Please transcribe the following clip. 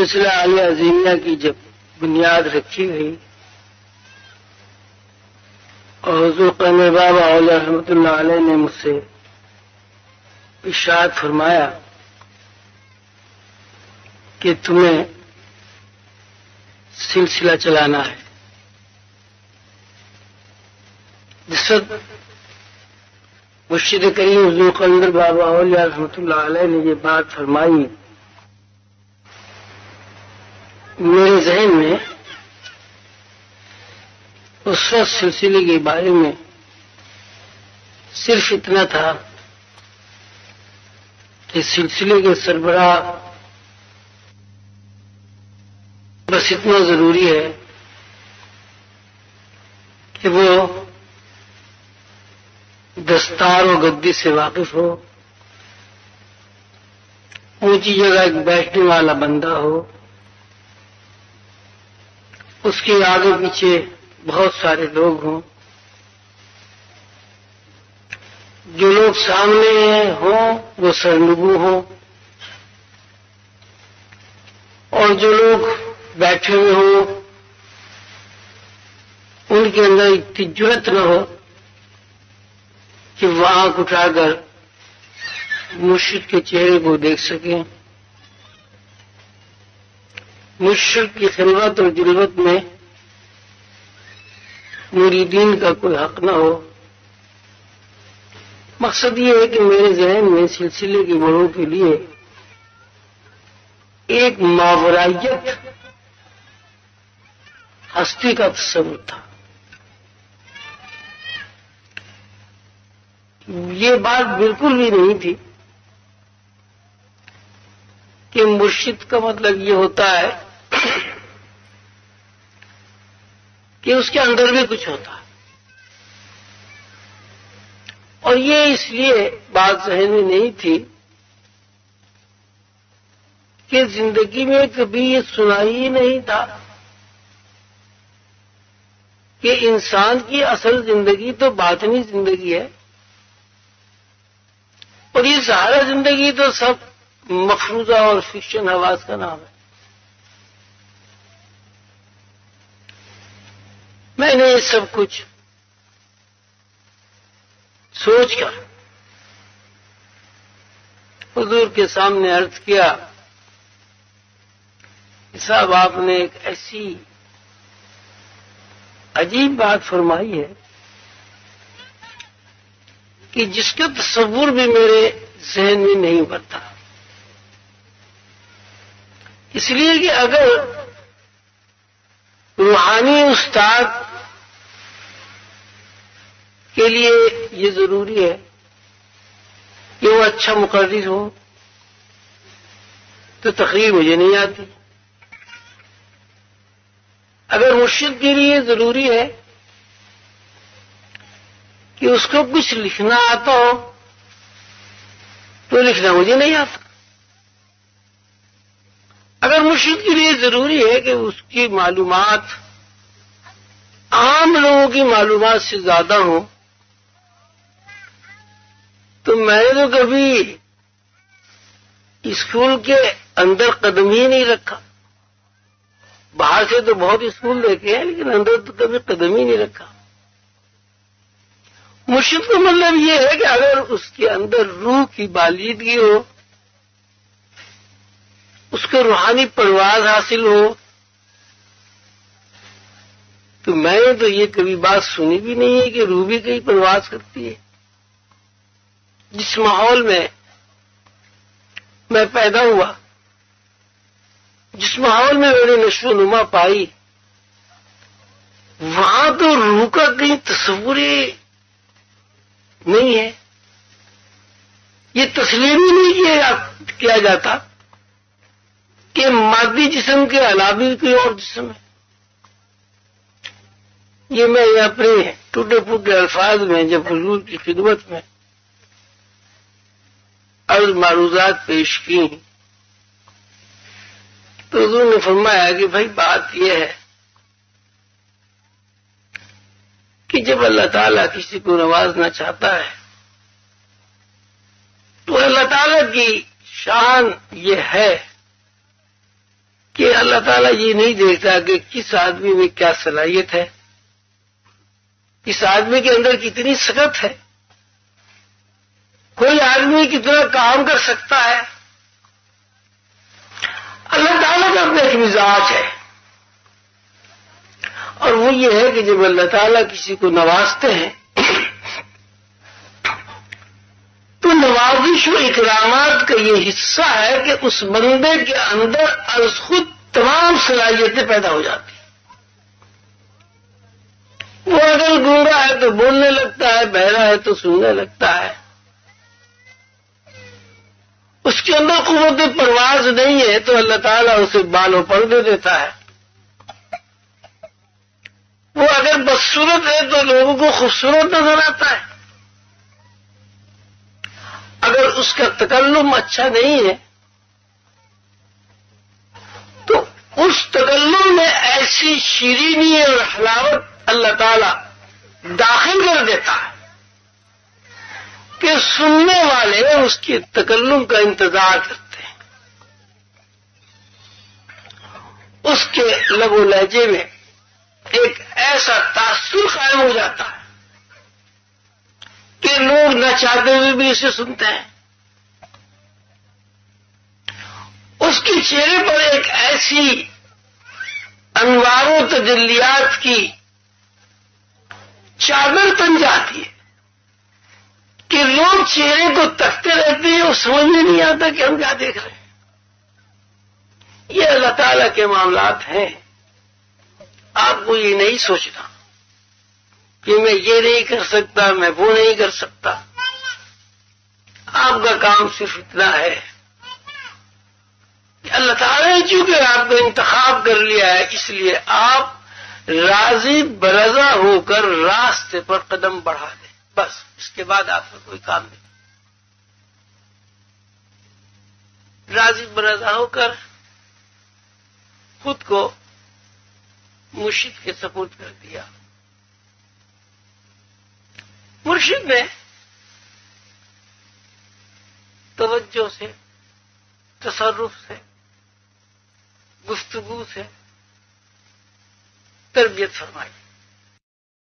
سلسلہ عالیہ عظیمیہ کی جب بنیاد رکھی گئی اور حضور قمر بابا اولیاء رحمۃ اللہ علیہ نے مجھ سے ارشاد فرمایا کہ تمہیں سلسلہ چلانا ہے، جس وقت مرشد کریم حضور قمر بابا اولیاء رحمۃ اللہ علیہ نے یہ بات فرمائی، میرے ذہن میں اس وقت سلسلے کے بارے میں صرف اتنا تھا کہ سلسلے کے سربراہ بس اتنا ضروری ہے کہ وہ دستار و گدی سے واقف ہو، اونچی جگہ بیٹھنے والا بندہ ہو، اس کے آگے پیچھے بہت سارے لوگ ہوں، جو لوگ سامنے ہوں وہ سرنگو ہوں، اور جو لوگ بیٹھے ہوئے ہوں ان کے اندر اتنی جرأت نہ ہو کہ وہ آنکھ اٹھا کر مرشد کے چہرے کو دیکھ سکیں، مرشد کی خلوت اور جلوت میں مریدین کا کوئی حق نہ ہو۔ مقصد یہ ہے کہ میرے ذہن میں سلسلے کے بڑوں کے لیے ایک ماورائیت ہستی کا تصور تھا۔ یہ بات بالکل بھی نہیں تھی کہ مرشد کا مطلب یہ ہوتا ہے کہ اس کے اندر بھی کچھ ہوتا ہے، اور یہ اس لیے بات ذہن میں نہیں تھی کہ زندگی میں کبھی یہ سنا ہی نہیں تھا کہ انسان کی اصل زندگی تو باطنی زندگی ہے، اور یہ سارا زندگی تو سب مفروضہ اور فکشن حواس کا نام ہے۔ میں نے یہ سب کچھ سوچ کر حضور کے سامنے عرض کیا کہ صاحب آپ نے ایک ایسی عجیب بات فرمائی ہے کہ جس کا تصور بھی میرے ذہن میں نہیں ابھرتا، اس لیے کہ اگر روحانی استاد کے لیے یہ ضروری ہے کہ وہ اچھا مقرر ہو تو تقریر مجھے نہیں آتی، اگر مرشد کے لیے ضروری ہے کہ اس کو کچھ لکھنا آتا ہو تو لکھنا مجھے نہیں آتا، اگر مرشد کے لیے ضروری ہے کہ اس کی معلومات عام لوگوں کی معلومات سے زیادہ ہوں تو میں نے تو کبھی اسکول کے اندر قدم ہی نہیں رکھا، باہر سے تو بہت اسکول دیکھے ہیں لیکن اندر تو کبھی قدم ہی نہیں رکھا۔ مرشد کا مطلب یہ ہے کہ اگر اس کے اندر روح کی بالیدگی ہو، اس کو روحانی پرواز حاصل ہو، تو میں نے تو یہ کبھی بات سنی بھی نہیں ہے کہ روح بھی کہیں پرواز کرتی ہے۔ جس ماحول میں میں پیدا ہوا، جس ماحول میں میں نے نشو و نما پائی، وہاں تو روح کا کہیں تصور ہی نہیں ہے، یہ تسلیم ہی نہیں کیا جاتا کہ مادی جسم کے علاوہ بھی کوئی اور جسم ہے۔ یہ میں اپنے ٹوٹے پھوٹے الفاظ میں جب حضور کی خدمت میں عرض معروضات پیش کی تو حضور نے فرمایا کہ بھائی بات یہ ہے کہ جب اللہ تعالیٰ کسی کو نوازنا چاہتا ہے تو اللہ تعالیٰ کی شان یہ ہے کہ اللہ تعالیٰ یہ نہیں دیکھتا کہ کس آدمی میں کیا صلاحیت ہے، اس آدمی کے اندر کتنی سخت ہے، کوئی آدمی کتنا کام کر سکتا ہے۔ اللہ تعالیٰ کا اپنا ایک مزاج ہے، اور وہ یہ ہے کہ جب اللہ تعالیٰ کسی کو نوازتے ہیں تو نوازش و اکرامات کا یہ حصہ ہے کہ اس بندے کے اندر از خود تمام صلاحیتیں پیدا ہو جاتی ہیں۔ وہ اگر گونگا ہے تو بولنے لگتا ہے، بہرا ہے تو سننے لگتا ہے، اس کے اندر قوت پرواز نہیں ہے تو اللہ تعالیٰ اسے بال و پر دے دیتا ہے۔ وہ اگر بدصورت ہے تو لوگوں کو خوبصورت نظر آتا ہے، اگر اس کا تکلم اچھا نہیں ہے تو اس تکلم میں ایسی شیرینی اور حلاوت اللہ تعالیٰ داخل کر دیتا ہے کہ سننے والے اس کے تکلم کا انتظار کرتے ہیں، اس کے لب و لہجے میں ایک ایسا تاثر قائم ہو جاتا ہے کہ لوگ نہ چاہتے ہوئے بھی اسے سنتے ہیں۔ اس کے چہرے پر ایک ایسی انوار و تجلیات کی چادر تن جاتی ہے کہ لوگ چہرے کو تکتے رہتے ہیں اور سمجھ میں نہیں آتا کہ ہم کیا دیکھ رہے ہیں۔ یہ اللہ تعالیٰ کے معاملات ہیں۔ آپ کو یہ نہیں سوچنا کہ میں یہ نہیں کر سکتا، میں وہ نہیں کر سکتا۔ آپ کا کام صرف اتنا ہے کہ اللہ تعالیٰ نے چونکہ آپ کو انتخاب کر لیا ہے، اس لیے آپ راضی برضا ہو کر راستے پر قدم بڑھا دیں، بس اس کے بعد آپ کا کوئی کام نہیں۔ راضی برضا ہو کر خود کو مرشد کے سپرد کر دیا۔ مرشد نے توجہ سے، تصرف سے، گفتگو سے تربیت فرمائی۔